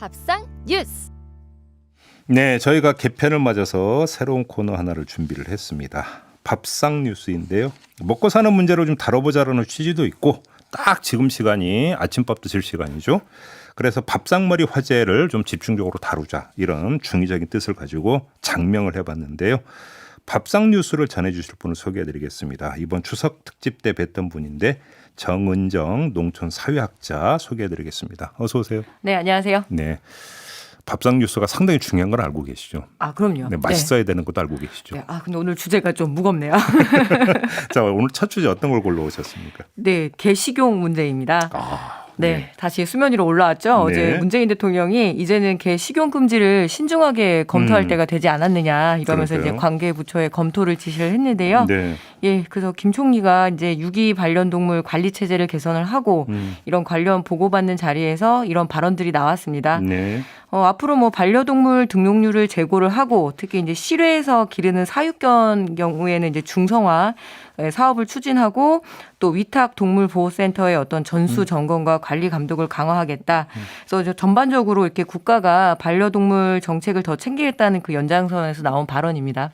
밥상 뉴스. 네, 저희가 개편을 맞아서 새로운 코너 하나를 준비를 했습니다. 밥상 뉴스인데요. 먹고 사는 문제를 좀 다뤄보자라는 취지도 있고 딱 지금 시간이 아침밥 드실 시간이죠. 그래서 밥상머리 화제를 좀 집중적으로 다루자 이런 중의적인 뜻을 가지고 장명을 해봤는데요. 밥상 뉴스를 전해주실 분을 소개해드리겠습니다. 이번 추석 특집 때 뵀던 분인데 정은정 농촌 사회학자 소개해드리겠습니다. 어서 오세요. 네, 안녕하세요. 네, 밥상 뉴스가 상당히 중요한 걸 알고 계시죠? 아, 그럼요. 네, 맛있어야 되는 것도 알고 계시죠? 네. 아, 근데 오늘 주제가 좀 무겁네요. 자, 오늘 첫 주제 어떤 걸 골라오셨습니까? 네, 개식용 문제입니다. 네, 네. 다시 수면 위로 올라왔죠. 네. 어제 문재인 대통령이 이제는 개 식용 금지를 신중하게 검토할 때가 되지 않았느냐 이러면서 그러니까요. 이제 관계 부처에 검토를 지시를 했는데요. 네. 예, 그래서 김 총리가 이제 유기 반려동물 관리 체제를 개선을 하고 이런 관련 보고받는 자리에서 이런 발언들이 나왔습니다. 네. 앞으로 뭐 반려동물 등록률을 제고를 하고 특히 이제 실외에서 기르는 사육견 경우에는 이제 중성화 사업을 추진하고 또 위탁 동물 보호센터의 어떤 전수 점검과 관리 감독을 강화하겠다. 그래서 전반적으로 이렇게 국가가 반려동물 정책을 더 챙기겠다는 그 연장선에서 나온 발언입니다.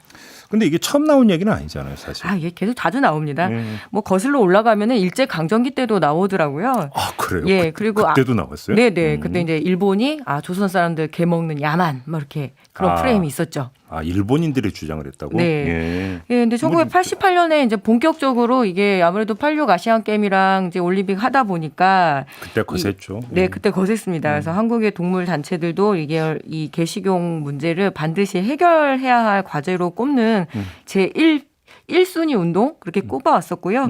근데 이게 처음 나온 얘기는 아니잖아요, 사실. 아, 예, 계속 자주 나옵니다. 뭐 거슬러 올라가면은 일제 강점기 때도 나오더라고요. 아, 그래요? 예, 그리고 그때도 나왔어요? 네네. 그때 이제 일본이 조선 사람들 개 먹는 야만 뭐 이렇게 그런 프레임이 있었죠. 아, 일본인들이 주장을 했다고? 네. 예. 예, 근데 1988년에 이제 본격적으로 이게 아무래도 86 아시안 게임이랑 이제 올림픽 하다 보니까 그때 거셌죠. 네, 그때 거셌습니다. 그래서 한국의 동물 단체들도 이게 이 개식용 문제를 반드시 해결해야 할 과제로 꼽는 제1순위 운동 그렇게 꼽아왔었고요.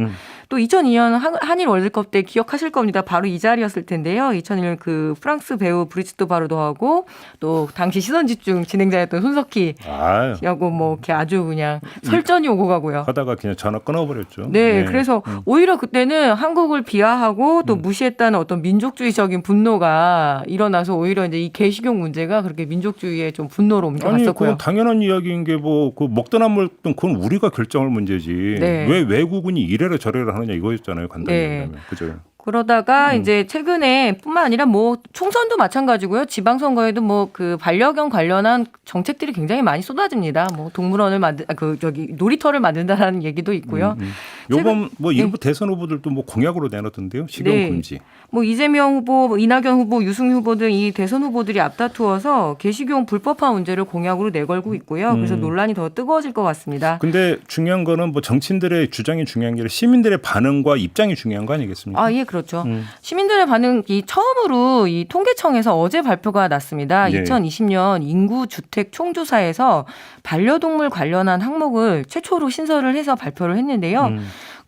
또 2002년 한일 월드컵 때 기억하실 겁니다. 바로 이 자리였을 텐데요. 2001년 그 프랑스 배우 브리지트 바르도하고 또 당시 시선집중 진행자였던 손석희 아, 하고 뭐 이렇게 아주 그냥 설전이 오고 가고요. 하다가 그냥 전화 끊어버렸죠. 네, 예. 그래서 오히려 그때는 한국을 비하하고 또 무시했다는 어떤 민족주의적인 분노가 일어나서 오히려 이제 이 개식용 문제가 그렇게 민족주의의 좀 분노로 아니, 옮겨갔었고요. 그건 당연한 이야기인 게 뭐 그 먹든 안 먹든 그건 우리가 결정할 문제지. 네. 왜 외국인이 이래라 저래라 하느냐 이거였잖아요. 간단히 네. 얘기하면. 그죠? 그러다가 이제 최근에 뿐만 아니라 뭐 총선도 마찬가지고요. 지방선거에도 뭐 그 반려견 관련한 정책들이 굉장히 많이 쏟아집니다. 뭐 동물원을 놀이터를 만든다라는 얘기도 있고요. 요번 뭐 일부 대선 후보들도 뭐 공약으로 내놨던데요. 식용 네. 금지. 뭐 이재명 후보, 뭐 이낙연 후보, 유승 후보 등 이 대선 후보들이 앞다투어서 개식용 불법화 문제를 공약으로 내걸고 있고요. 그래서 논란이 더 뜨거워질 것 같습니다. 근데 중요한 거는 뭐 정치인들의 주장이 중요한 게 아니라 시민들의 반응과 입장이 중요한 거 아니겠습니까? 아, 예, 그렇죠. 시민들의 반응이 처음으로 이 통계청에서 어제 발표가 났습니다. 예. 2020년 인구 주택 총조사에서 반려동물 관련한 항목을 최초로 신설을 해서 발표를 했는데요.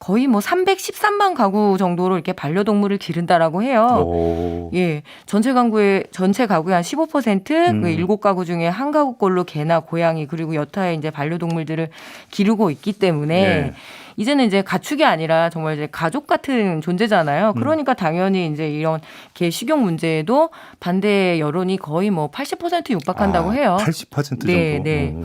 거의 뭐 313만 가구 정도로 이렇게 반려동물을 기른다라고 해요. 오. 예, 전체 가구의 한 15%, 그 7가구 중에 한 가구꼴로 개나 고양이 그리고 여타의 이제 반려동물들을 기르고 있기 때문에 예. 이제는 이제 가축이 아니라 정말 이제 가족 같은 존재잖아요. 그러니까 당연히 이제 이런 개 식용 문제에도 반대 여론이 거의 뭐 80% 육박한다고 해요. 80% 정도. 네, 네.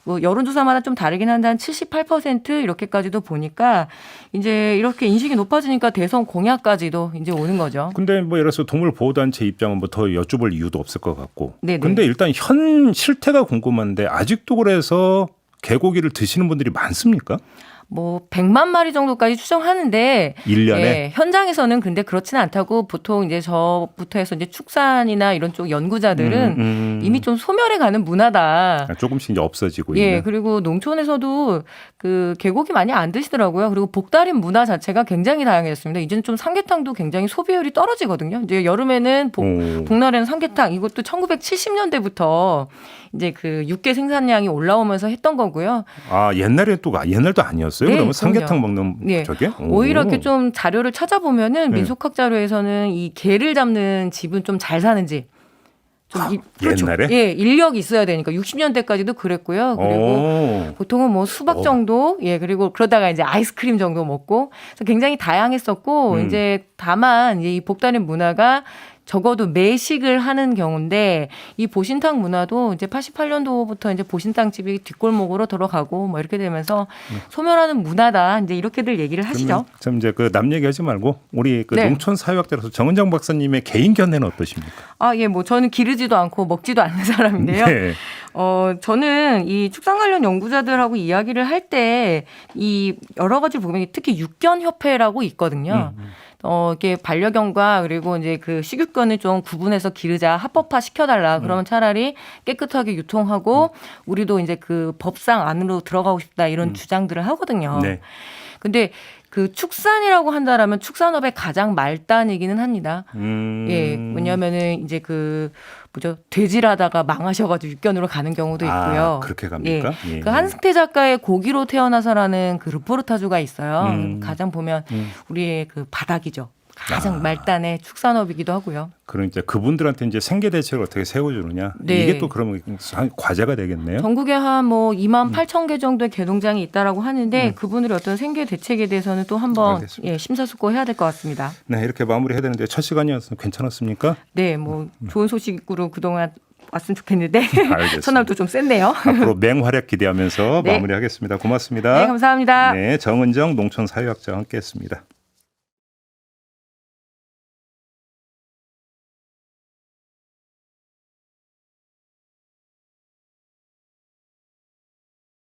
뭐 여론조사마다 좀 다르긴 한데 한 78% 이렇게까지도 보니까 이제 이렇게 인식이 높아지니까 대선 공약까지도 이제 오는 거죠. 근데 뭐 예를 들어서 동물 보호단체 입장은 뭐 더 여쭤볼 이유도 없을 것 같고. 네네. 근데 일단 현 실태가 궁금한데 아직도 그래서 개고기를 드시는 분들이 많습니까? 뭐 100만 마리 정도까지 추정하는데 1년에? 예, 현장에서는 근데 그렇지는 않다고 보통 이제 저부터 해서 이제 축산이나 이런 쪽 연구자들은 이미 좀 소멸해 가는 문화다. 조금씩 이제 없어지고 예, 있는. 그리고 농촌에서도 그 개고기 많이 안 드시더라고요. 그리고 복다림 문화 자체가 굉장히 다양해졌습니다. 이제는 좀 삼계탕도 굉장히 소비율이 떨어지거든요. 이제 여름에는 복날에는 삼계탕 이것도 1970년대부터 이제 그 육개 생산량이 올라오면서 했던 거고요. 아, 옛날도 아니었어요? 네, 그러면 삼계탕 그럼요. 먹는 네. 저게? 오히려 이렇게 좀 자료를 찾아보면은 네. 민속학 자료에서는 이 개를 잡는 집은 좀 잘 사는 집. 그렇죠. 옛날에? 예, 인력이 있어야 되니까 60년대까지도 그랬고요. 그리고 보통은 뭐 수박 정도, 예, 그리고 그러다가 이제 아이스크림 정도 먹고, 그래서 굉장히 다양했었고, 이제 다만 이 복다림 문화가 적어도 매식을 하는 경우인데 이 보신탕 문화도 이제 88년도부터 이제 보신탕 집이 뒷골목으로 들어가고 뭐 이렇게 되면서 소멸하는 문화다. 이제 이렇게들 얘기를 하시죠. 좀 이제 그 남 얘기하지 말고 우리 그 네. 농촌 사회학자로서 정은정 박사님의 개인 견해는 어떠십니까? 아, 예, 뭐 저는 기르지도 않고 먹지도 않는 사람인데요. 네. 저는 이 축산 관련 연구자들하고 이야기를 할 때 이 여러 가지 보면 특히 육견협회라고 있거든요. 이게 반려견과 그리고 이제 그 식육견을 좀 구분해서 기르자, 합법화 시켜달라. 그러면 차라리 깨끗하게 유통하고 우리도 이제 그 법상 안으로 들어가고 싶다 이런 주장들을 하거든요. 네. 근데 그 축산이라고 한다라면 축산업의 가장 말단이기는 합니다. 예, 왜냐하면은 이제 그 뭐죠 돼지라다가 망하셔가지고 육견으로 가는 경우도 있고요. 그렇게 갑니까? 예, 예. 그 한승태 작가의 고기로 태어나서라는 그 르포르타주가 있어요. 가장 보면 우리의 그 바닥이죠. 가장 말단의 축산업이기도 하고요. 그럼 이제 그분들한테 이제 생계 대책을 어떻게 세워주느냐 네. 이게 또 그러면 과제가 되겠네요. 전국에 한 뭐 2만 8천 개 정도의 개농장이 있다라고 하는데 그분들의 어떤 생계 대책에 대해서는 또 한번 알겠습니다. 예, 심사숙고해야 될 것 같습니다. 네, 이렇게 마무리해야 되는데 첫 시간이었으면 괜찮았습니까? 네, 뭐 좋은 소식으로 그동안 왔으면 좋겠는데 알겠습니다. 첫날도 좀 셌네요. 앞으로 맹활약 기대하면서 네. 마무리하겠습니다. 고맙습니다. 네, 감사합니다. 네, 정은정 농촌 사회학자와 함께했습니다.